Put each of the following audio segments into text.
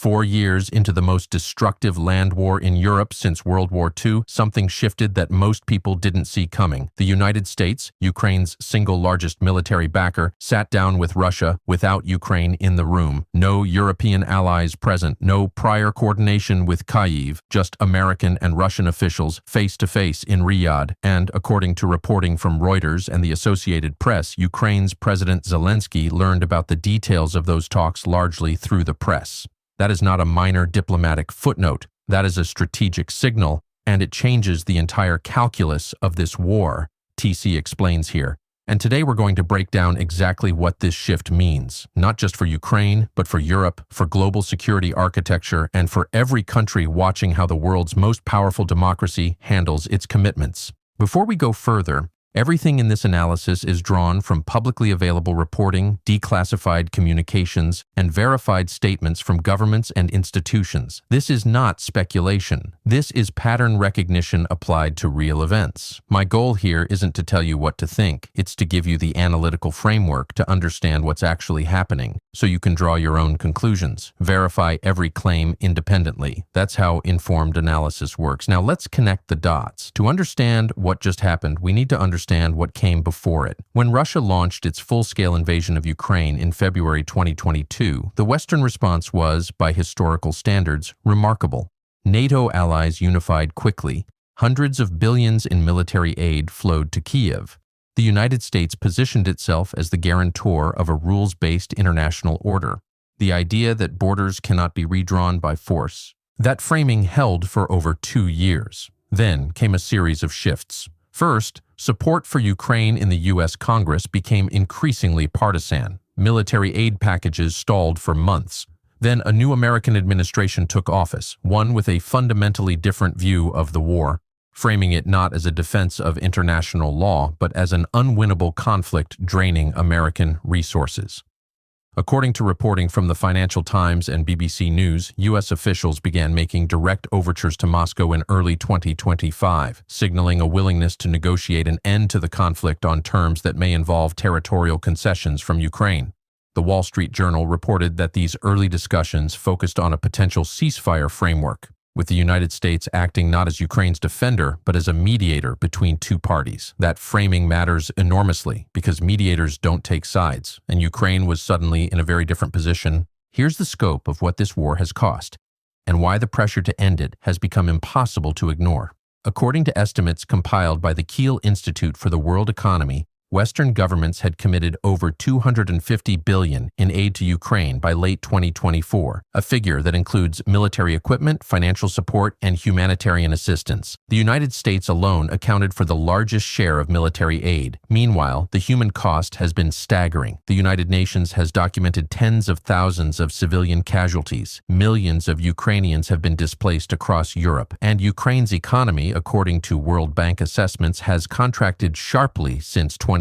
4 years into the most destructive land war in Europe since World War II, something shifted that most people didn't see coming. The United States, Ukraine's single largest military backer, sat down with Russia without Ukraine in the room. No European allies present, no prior coordination with Kyiv, just American and Russian officials face-to-face in Riyadh. And, according to reporting from Reuters and the Associated Press, Ukraine's President Zelensky learned about the details of those talks largely through the press. That is not a minor diplomatic footnote. That is a strategic signal, and it changes the entire calculus of this war, TC explains here. And today we're going to break down exactly what this shift means, not just for Ukraine, but for Europe, for global security architecture, and for every country watching how the world's most powerful democracy handles its commitments. Before we go further, everything in this analysis is drawn from publicly available reporting, declassified communications, and verified statements from governments and institutions. This is not speculation. This is pattern recognition applied to real events. My goal here isn't to tell you what to think. It's to give you the analytical framework to understand what's actually happening, so you can draw your own conclusions. Verify every claim independently. That's how informed analysis works. Now let's connect the dots. To understand what just happened, we need to understand what came before it. When Russia launched its full-scale invasion of Ukraine in February 2022, the Western response was, by historical standards, remarkable. NATO allies unified quickly. Hundreds of billions in military aid flowed to Kyiv. The United States positioned itself as the guarantor of a rules-based international order. The idea that borders cannot be redrawn by force. That framing held for over 2 years. Then came a series of shifts. First, support for Ukraine in the U.S. Congress became increasingly partisan. Military aid packages stalled for months. Then a new American administration took office, one with a fundamentally different view of the war, framing it not as a defense of international law, but as an unwinnable conflict draining American resources. According to reporting from the Financial Times and BBC News, U.S. officials began making direct overtures to Moscow in early 2025, signaling a willingness to negotiate an end to the conflict on terms that may involve territorial concessions from Ukraine. The Wall Street Journal reported that these early discussions focused on a potential ceasefire framework, with the United States acting not as Ukraine's defender, but as a mediator between two parties. That framing matters enormously because mediators don't take sides, and Ukraine was suddenly in a very different position. Here's the scope of what this war has cost, and why the pressure to end it has become impossible to ignore. According to estimates compiled by the Kiel Institute for the World Economy, Western governments had committed over $250 billion in aid to Ukraine by late 2024, a figure that includes military equipment, financial support, and humanitarian assistance. The United States alone accounted for the largest share of military aid. Meanwhile, the human cost has been staggering. The United Nations has documented tens of thousands of civilian casualties. Millions of Ukrainians have been displaced across Europe, and Ukraine's economy, according to World Bank assessments, has contracted sharply since 2022,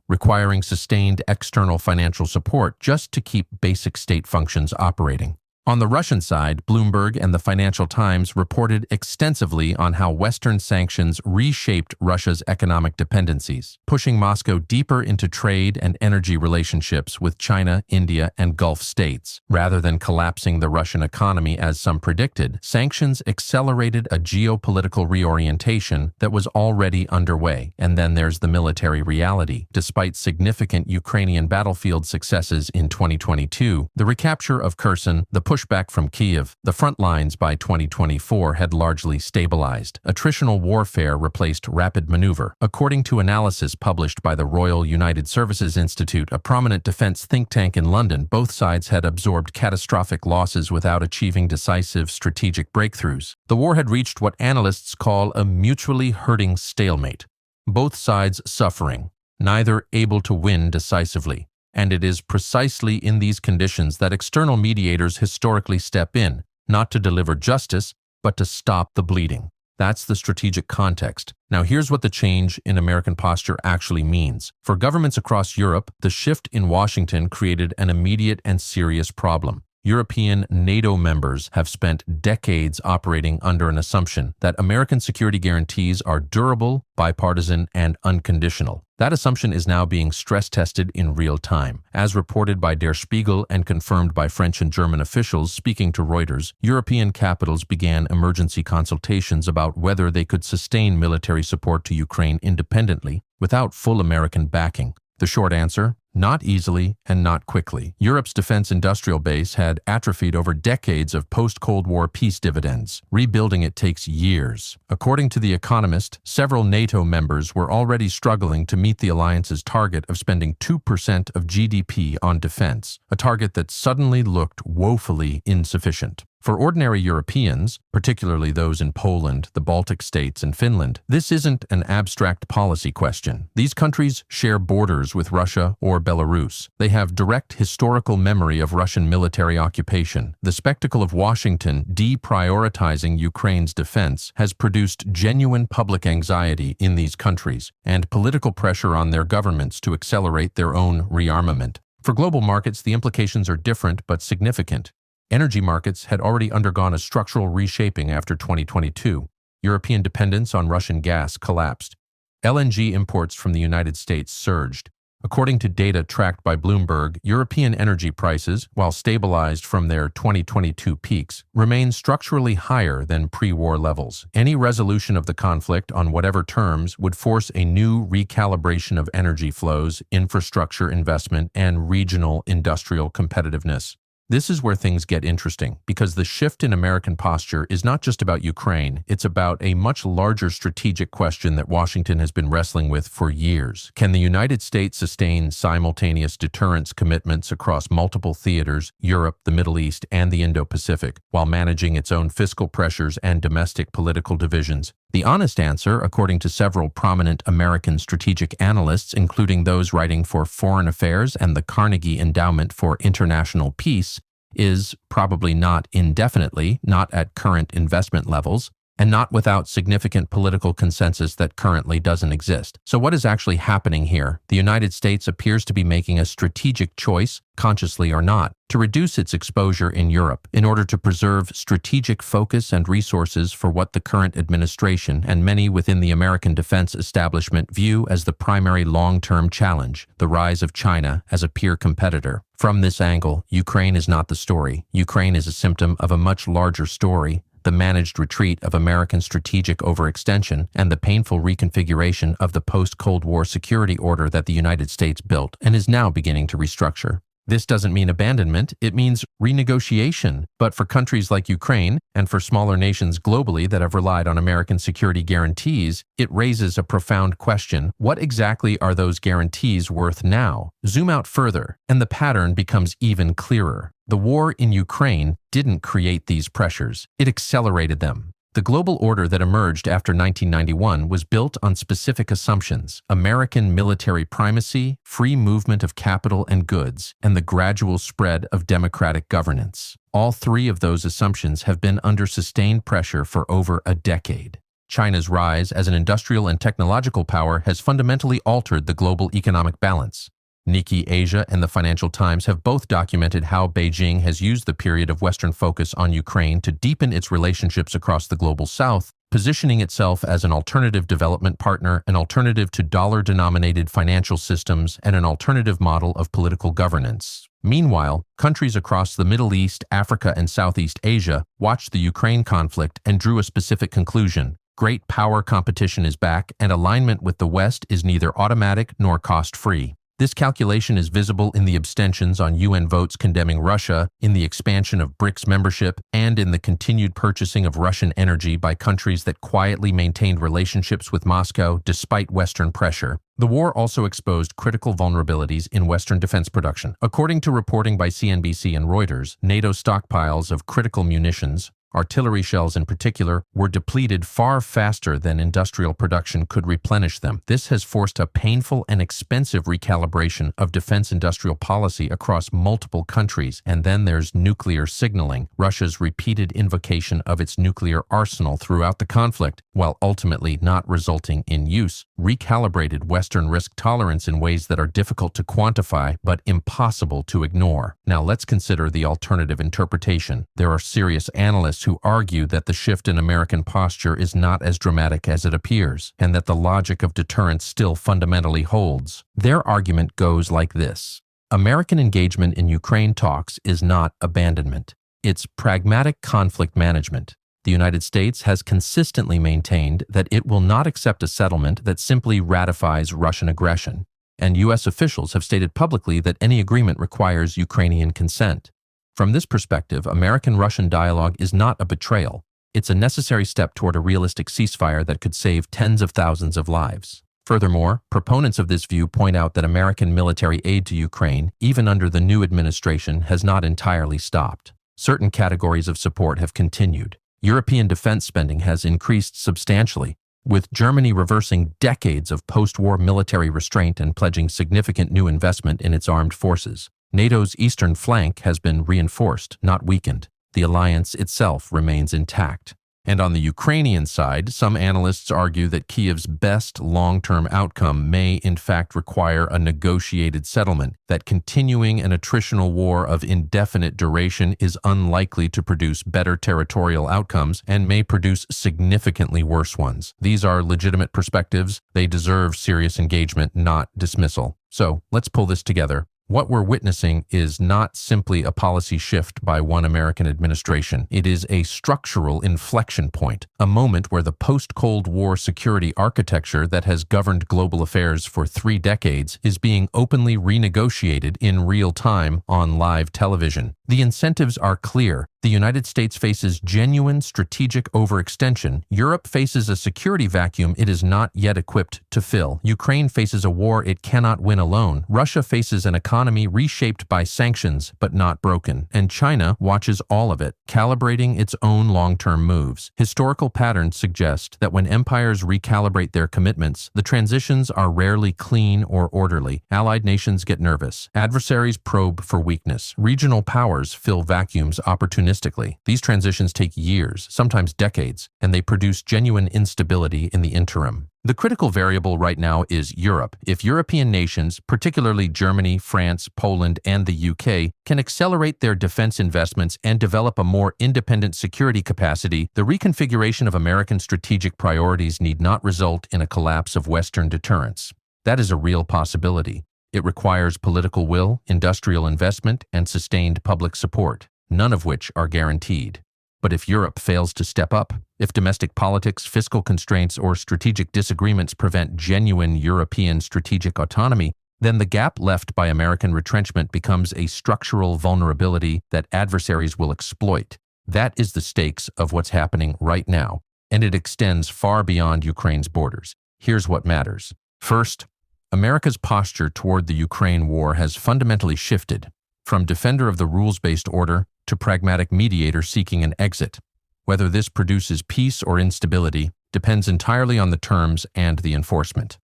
requiring sustained external financial support just to keep basic state functions operating. On the Russian side, Bloomberg and the Financial Times reported extensively on how Western sanctions reshaped Russia's economic dependencies, pushing Moscow deeper into trade and energy relationships with China, India, and Gulf states. Rather than collapsing the Russian economy as some predicted, sanctions accelerated a geopolitical reorientation that was already underway. And then there's the military reality. Despite significant Ukrainian battlefield successes in 2022, the recapture of Kherson, the pushback from Kyiv, the front lines by 2024 had largely stabilized. Attritional warfare replaced rapid maneuver. According to analysis published by the Royal United Services Institute, a prominent defense think tank in London, both sides had absorbed catastrophic losses without achieving decisive strategic breakthroughs. The war had reached what analysts call a mutually hurting stalemate. Both sides suffering, neither able to win decisively. And it is precisely in these conditions that external mediators historically step in, not to deliver justice, but to stop the bleeding. That's the strategic context. Now here's what the change in American posture actually means. For governments across Europe, the shift in Washington created an immediate and serious problem. European NATO members have spent decades operating under an assumption that American security guarantees are durable, bipartisan, and unconditional. That assumption is now being stress-tested in real time. As reported by Der Spiegel and confirmed by French and German officials speaking to Reuters, European capitals began emergency consultations about whether they could sustain military support to Ukraine independently without full American backing. The short answer? Not easily and not quickly. Europe's defense industrial base had atrophied over decades of post-Cold War peace dividends. Rebuilding it takes years. According to The Economist, several NATO members were already struggling to meet the alliance's target of spending 2% of GDP on defense, a target that suddenly looked woefully insufficient. For ordinary Europeans, particularly those in Poland, the Baltic states, and Finland, this isn't an abstract policy question. These countries share borders with Russia or Belarus. They have direct historical memory of Russian military occupation. The spectacle of Washington deprioritizing Ukraine's defense has produced genuine public anxiety in these countries and political pressure on their governments to accelerate their own rearmament. For global markets, the implications are different but significant. Energy markets had already undergone a structural reshaping after 2022. European dependence on Russian gas collapsed. LNG imports from the United States surged. According to data tracked by Bloomberg, European energy prices, while stabilized from their 2022 peaks, remain structurally higher than pre-war levels. Any resolution of the conflict on whatever terms would force a new recalibration of energy flows, infrastructure investment, and regional industrial competitiveness. This is where things get interesting, because the shift in American posture is not just about Ukraine, it's about a much larger strategic question that Washington has been wrestling with for years. Can the United States sustain simultaneous deterrence commitments across multiple theaters, Europe, the Middle East, and the Indo-Pacific, while managing its own fiscal pressures and domestic political divisions? The honest answer, according to several prominent American strategic analysts, including those writing for Foreign Affairs and the Carnegie Endowment for International Peace, is probably not indefinitely, not at current investment levels, and not without significant political consensus that currently doesn't exist. So what is actually happening here? The United States appears to be making a strategic choice, consciously or not, to reduce its exposure in Europe in order to preserve strategic focus and resources for what the current administration and many within the American defense establishment view as the primary long-term challenge, the rise of China as a peer competitor. From this angle, Ukraine is not the story. Ukraine is a symptom of a much larger story, the managed retreat of American strategic overextension, and the painful reconfiguration of the post-Cold War security order that the United States built and is now beginning to restructure. This doesn't mean abandonment, it means renegotiation. But for countries like Ukraine, and for smaller nations globally that have relied on American security guarantees, it raises a profound question. What exactly are those guarantees worth now? Zoom out further, and the pattern becomes even clearer. The war in Ukraine didn't create these pressures, it accelerated them. The global order that emerged after 1991 was built on specific assumptions: American military primacy, free movement of capital and goods, and the gradual spread of democratic governance. All three of those assumptions have been under sustained pressure for over a decade. China's rise as an industrial and technological power has fundamentally altered the global economic balance. Nikkei Asia and the Financial Times have both documented how Beijing has used the period of Western focus on Ukraine to deepen its relationships across the global South, positioning itself as an alternative development partner, an alternative to dollar-denominated financial systems, and an alternative model of political governance. Meanwhile, countries across the Middle East, Africa, and Southeast Asia watched the Ukraine conflict and drew a specific conclusion: great power competition is back, and alignment with the West is neither automatic nor cost-free. This calculation is visible in the abstentions on UN votes condemning Russia, in the expansion of BRICS membership, and in the continued purchasing of Russian energy by countries that quietly maintained relationships with Moscow despite Western pressure. The war also exposed critical vulnerabilities in Western defense production. According to reporting by CNBC and Reuters, NATO stockpiles of critical munitions artillery shells in particular, were depleted far faster than industrial production could replenish them. This has forced a painful and expensive recalibration of defense industrial policy across multiple countries. And then there's nuclear signaling, Russia's repeated invocation of its nuclear arsenal throughout the conflict, while ultimately not resulting in use, recalibrated Western risk tolerance in ways that are difficult to quantify but impossible to ignore. Now let's consider the alternative interpretation. There are serious analysts who argue that the shift in American posture is not as dramatic as it appears, and that the logic of deterrence still fundamentally holds. Their argument goes like this. American engagement in Ukraine talks is not abandonment. It's pragmatic conflict management. The United States has consistently maintained that it will not accept a settlement that simply ratifies Russian aggression, and U.S. officials have stated publicly that any agreement requires Ukrainian consent. From this perspective, American-Russian dialogue is not a betrayal. It's a necessary step toward a realistic ceasefire that could save tens of thousands of lives. Furthermore, proponents of this view point out that American military aid to Ukraine, even under the new administration, has not entirely stopped. Certain categories of support have continued. European defense spending has increased substantially, with Germany reversing decades of post-war military restraint and pledging significant new investment in its armed forces. NATO's eastern flank has been reinforced, not weakened. The alliance itself remains intact. And on the Ukrainian side, some analysts argue that Kyiv's best long-term outcome may in fact require a negotiated settlement, that continuing an attritional war of indefinite duration is unlikely to produce better territorial outcomes and may produce significantly worse ones. These are legitimate perspectives. They deserve serious engagement, not dismissal. So let's pull this together. What we're witnessing is not simply a policy shift by one American administration. It is a structural inflection point, a moment where the post-Cold War security architecture that has governed global affairs for 3 decades is being openly renegotiated in real time on live television. The incentives are clear. The United States faces genuine strategic overextension. Europe faces a security vacuum it is not yet equipped to fill. Ukraine faces a war it cannot win alone. Russia faces an economy reshaped by sanctions but not broken. And China watches all of it, calibrating its own long-term moves. Historical patterns suggest that when empires recalibrate their commitments, the transitions are rarely clean or orderly. Allied nations get nervous. Adversaries probe for weakness. Regional powers fill vacuums opportunistically. These transitions take years, sometimes decades, and they produce genuine instability in the interim. The critical variable right now is Europe. If European nations, particularly Germany, France, Poland, and the UK, can accelerate their defense investments and develop a more independent security capacity, the reconfiguration of American strategic priorities need not result in a collapse of Western deterrence. That is a real possibility. It requires political will, industrial investment, and sustained public support, none of which are guaranteed. But if Europe fails to step up, if domestic politics, fiscal constraints, or strategic disagreements prevent genuine European strategic autonomy, then the gap left by American retrenchment becomes a structural vulnerability that adversaries will exploit. That is the stakes of what's happening right now, and it extends far beyond Ukraine's borders. Here's what matters. First, America's posture toward the Ukraine war has fundamentally shifted, from defender of the rules-based order to pragmatic mediator seeking an exit. Whether this produces peace or instability depends entirely on the terms and the enforcement.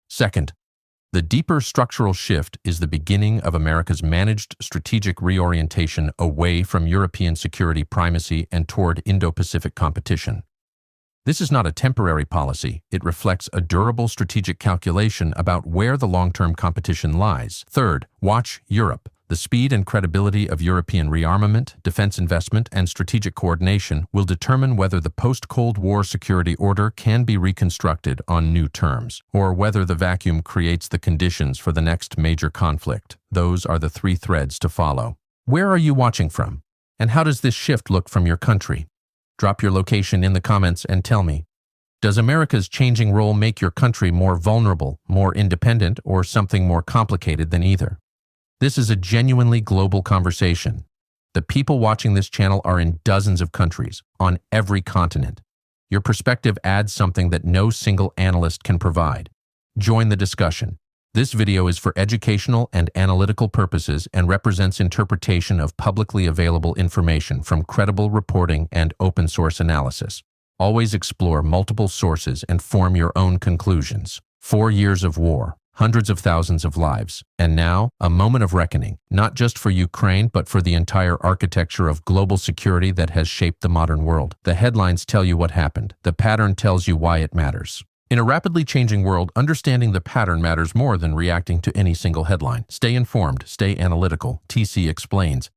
Second, the deeper structural shift is the beginning of America's managed strategic reorientation away from European security primacy and toward Indo-Pacific competition. This is not a temporary policy. It reflects a durable strategic calculation about where the long-term competition lies. Third, watch Europe. The speed and credibility of European rearmament, defense investment, and strategic coordination will determine whether the post-Cold War security order can be reconstructed on new terms, or whether the vacuum creates the conditions for the next major conflict. Those are the 3 threads to follow. Where are you watching from? And how does this shift look from your country? Drop your location in the comments and tell me. Does America's changing role make your country more vulnerable, more independent, or something more complicated than either? This is a genuinely global conversation. The people watching this channel are in dozens of countries, on every continent. Your perspective adds something that no single analyst can provide. Join the discussion. This video is for educational and analytical purposes and represents interpretation of publicly available information from credible reporting and open source analysis. Always explore multiple sources and form your own conclusions. 4 years of war, hundreds of thousands of lives, and now, a moment of reckoning, not just for Ukraine but for the entire architecture of global security that has shaped the modern world. The headlines tell you what happened. The pattern tells you why it matters. In a rapidly changing world, understanding the pattern matters more than reacting to any single headline. Stay informed, stay analytical. TC explains.